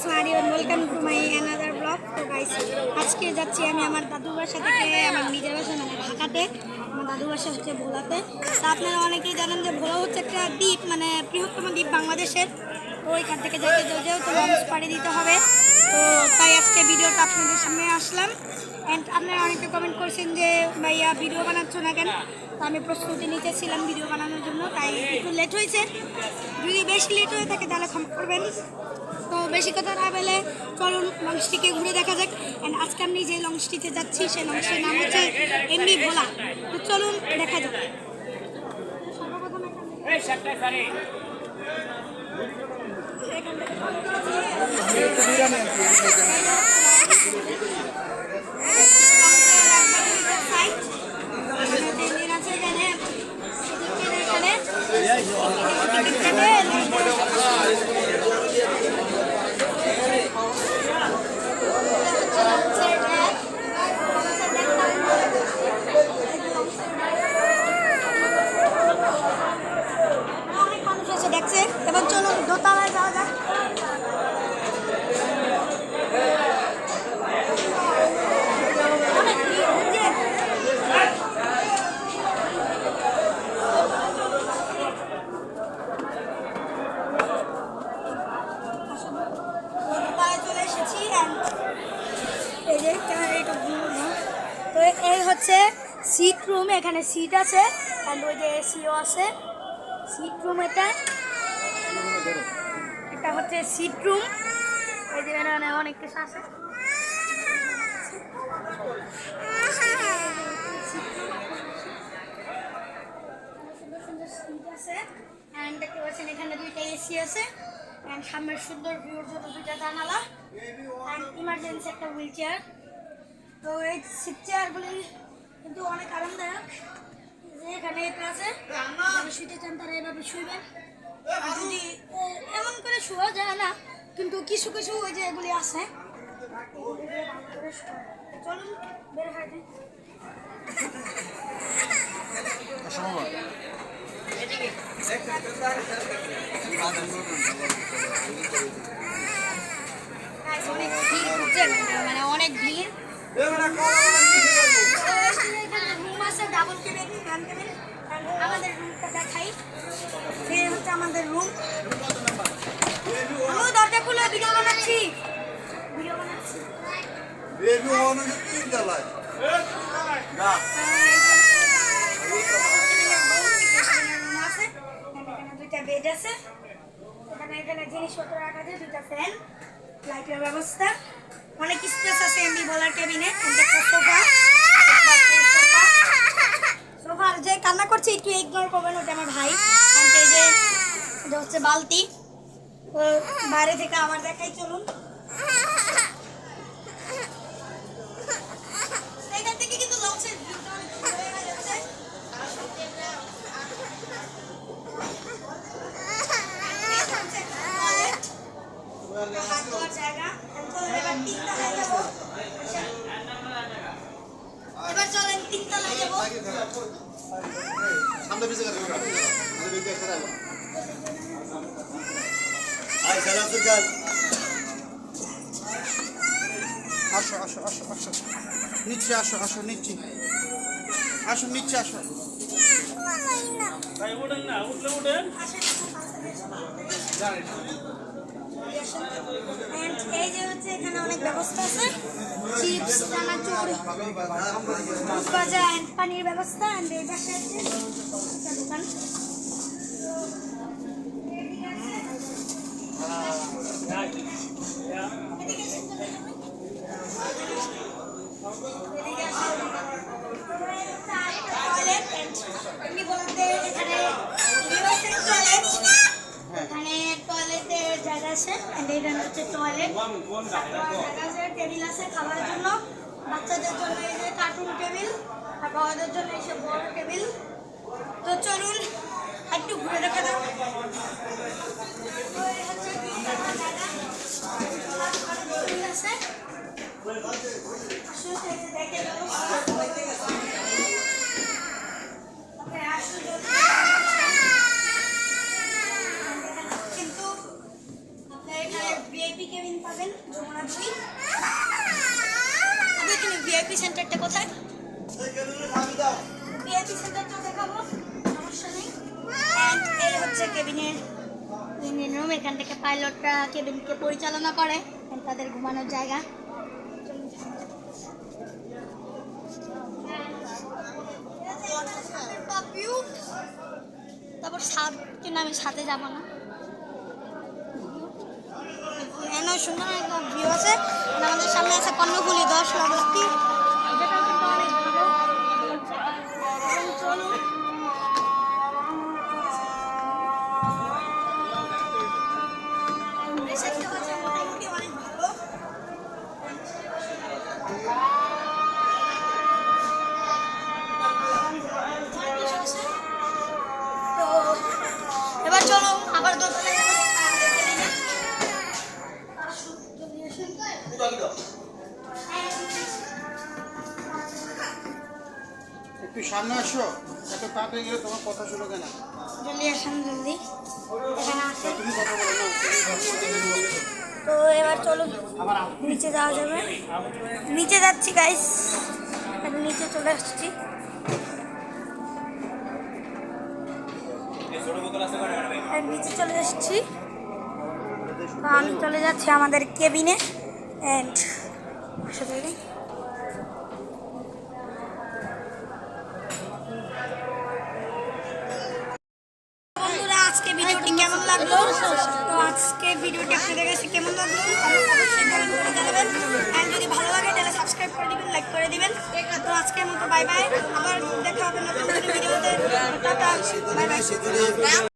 স্মারি and welcome to my another vlog. তো guys আজকে যাচ্ছি আমি আমার দাদুর বাসা থেকে আমার নিজের বাসা মানে ঢাকাতে। আমার দাদুর বাসা হচ্ছে ভোলাতে। তো আপনারা অনেকেই জানেন যে ভোলা হচ্ছে একটা দ্বীপ, মানে বৃহত্তম দ্বীপ বাংলাদেশের। তো ওইখান থেকে যেহেতু লঞ্চ পাড়ি দিতে হবে, তো তাই আজকে ভিডিওটা আপনাদের সামনে আসলাম। অ্যান্ড আপনারা অনেকে কমেন্ট করছেন যে ভাইয়া ভিডিও বানাচ্ছ না কেন। তো আমি প্রস্তুতি নিতেছিলাম ভিডিও বানানোর জন্য, তাই একটু লেট হয়েছে। যদি বেশি লেট হয়ে থাকে তাহলে ক্ষমা করবেন। তো বেশি কথা না বলে চলুন লঞ্চটিকে ঘুরে দেখা যাক। অ্যান্ড আজকে আমি যে লঞ্চটিতে যাচ্ছি সেই লঞ্চটির নাম হচ্ছে এমনি ভোলা। তো চলুন দেখা যাক। দেখছে এবার চলুন দোতলায় যাওয়া যাক। চলে এসেছি। এই যে তো এই হচ্ছে সিট রুম, এখানে সিট আছে অ্যান্ড ওই যে এসিও আছে। সিট রুম এটা হচ্ছে সিট রুম। এই যে এখানে অনেক কিছু আছে। সুন্দর সুন্দর সিট আছে অ্যান্ড দেখতে পাচ্ছেন এখানে দুইটা এসি আছে অ্যান্ড সামনের সুন্দর ভিউর জন্য দুইটা জানালা অ্যান্ড ইমার্জেন্সি একটা হুইল চেয়ার। তো এই সিট চেয়ারগুলি কিন্তু অনেক আরামদায়ক। যে এখানে এটা আছে, শুতে চান তারা এভাবে শুইবেন। যদি এমন করে শোয়া যায় না, কিন্তু কিছু কিছু ওই যে এগুলি আছে। চলুন বের হয়ে যাই। অনেক ভিড় বুঝছেন, মানে অনেক ভিড়। রুম আছে ডাবল কেবিন, আমাদের রুমটা দেখাই। সে হচ্ছে আমাদের রুম। আমি দরজা খুলে ভিডিও বানাচ্ছি। দুইটা বেড আছে, এখানে জিনিসপত্র রাখা যায়, দুইটা ফ্যান, লাইটের ব্যবস্থা, অনেক স্পেস আছে এমনি বলার কেবিনে। একটা সোফার যে কান্না করছে একটু ইগনোর করবেন, ওটা আমার ভাই। এই যে এটা হচ্ছে বালতি। বাইরে থেকে আবার দেখাই, চলুন। এখান থেকে কিন্তু লঞ্চের ভিউটা অনেক সুন্দর হয়ে যাচ্ছে। হাত ধোয়ার জায়গা। এবার তিনতলায় যাবো। এবার চলেন তিনতলায় যাবো। আসো আসো আসো আসো নিচে আসো, আসো নিচে আসো, নিচে আসো। এই যে হচ্ছে এখানে অনেক ব্যবস্থা আছে, চিপস, চানাচুর, ভাজা, পানির ব্যবস্থা। এই পাশে আছে একটা দোকান। এখানে টয়লেটের জায়গা আছে, এখানে হচ্ছে টয়লেট, টেবিল আছে খাবারের জন্য, বাচ্চাদের জন্য এই যে কার্টুন টেবিল, আর বড়দের জন্য এই সব বড় টেবিল। তো চলুন একটু ঘুরে দেখা যাক। কিন্তু আপনার এখানে VIP কেবিন পাবেন যমুনা 2। আমি এখানে ভিআইপি সেন্টারটা কোথায়? ভিআইপি সেন্টারটা দেখাবো, সমস্যা নেই। অ্যান্ড এই হচ্ছে কেবিনের ইঞ্জিন রুম। এখান থেকে পাইলটরা কেবিনকে পরিচালনা করে, and তাদের ঘুমানোর জায়গা। তারপর ছাদ, কিন্তু আমি ছাদে যাবো না। এখানে সুন্দর একটা ভিউ আছে। আমাদের সামনে আছে কর্ণফুলী 10 লাখ যেটা কিন্তু অনেক ভালো। এবং চলুন রিসেপশন আছে মোটামুটি অনেক ভালো। তো এবার চলো আবার দোতলায় যাবো। একটু সামনে আসো, এত তাড়াতাড়ি গেলে তোমার কথা শুনো কেন? জলদি আসুন, জলদি এখানে আসো। তুমি কথা বলো না, তুমি কথা বলো। তো এবার চলো নিচে যাওয়া যাবে। নিচে যাচ্ছি গাইস, নিচে চলে আসছি। আর নিচে চলে আসছি। তো আমি চলে যাচ্ছি আমাদের কেবিনে। অ্যান্ড বন্ধুরা, আজকে ভিডিওটি কেমন লাগলো? তো আজকে ভিডিওটি আপনাদের কাছে কেমন লাগলো অবশ্যই কমেন্ট করে জানাবেন। আর যদি ভালো লাগে তাহলে সাবস্ক্রাইব করে দিবেন, লাইক করে দিবেন। তো আজকের মতো বাই বাই, আবার দেখা হবে নতুন ভিডিওতে। Tata, bye bye.